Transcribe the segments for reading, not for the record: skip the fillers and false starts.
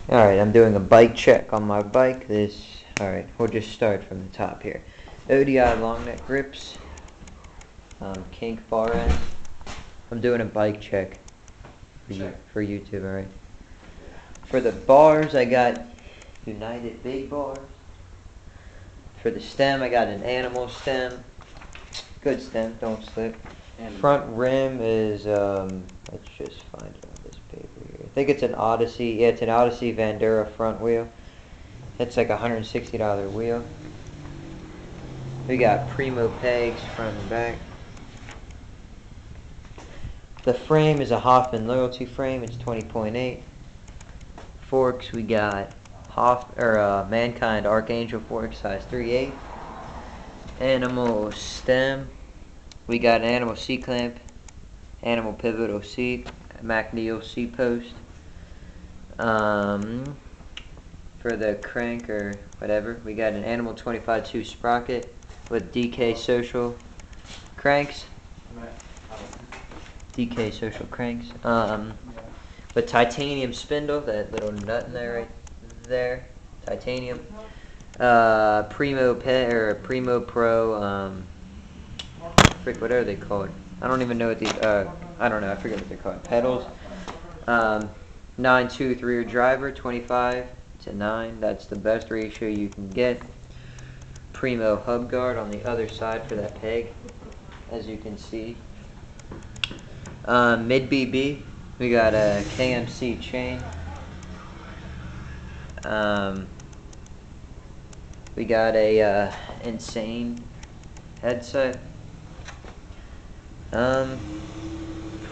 Alright, I'm doing a bike check on my bike. Alright, we'll just start from the top here. ODI Longneck grips, kink bar ends. I'm doing a bike check for YouTube, alright. For the bars, I got United Big Bars. For the stem, I got an Animal stem. Good stem, don't slip. And front rim is, let's just find it on this paper here. I think it's an Odyssey. Yeah, it's an Odyssey Vandero front wheel. It's like a $160 wheel. We got Primo Pegs front and back. The frame is a Hoffman loyalty frame. It's 20.8. Forks, we got Mankind Archangel fork size 3/8. Animal stem, we got an Animal C-clamp, Animal pivotal seat, Macneil Seatpost. For the crank or whatever, we got an Animal 25-2 sprocket with DK social cranks. DK social cranks. With titanium spindle, that little nut in there right there, titanium. Primo Pro, what are they called? I don't even know what these, I don't know, I forget what they're called. Pedals. 9/2 rear driver, 25:9. That's the best ratio you can get. Primo Hubguard on the other side for that peg, as you can see. Mid BB, we got a KMC chain. We got a insane headset.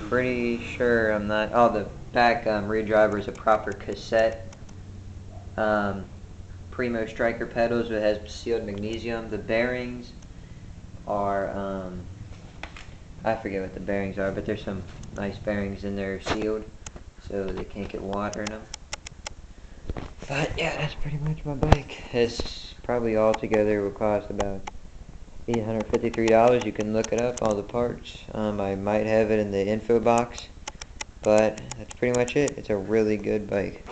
Pretty sure I'm not. Oh, the back rear driver is a proper cassette. Primo Stricker pedals. It has sealed magnesium. The bearings are I forget what the bearings are, but there's some nice bearings in there sealed, so they can't get water in them. But yeah, that's pretty much my bike. It's probably altogether will cost about $853. You can look it up, all the parts. I might have it in the info box, but that's pretty much it. It's a really good bike.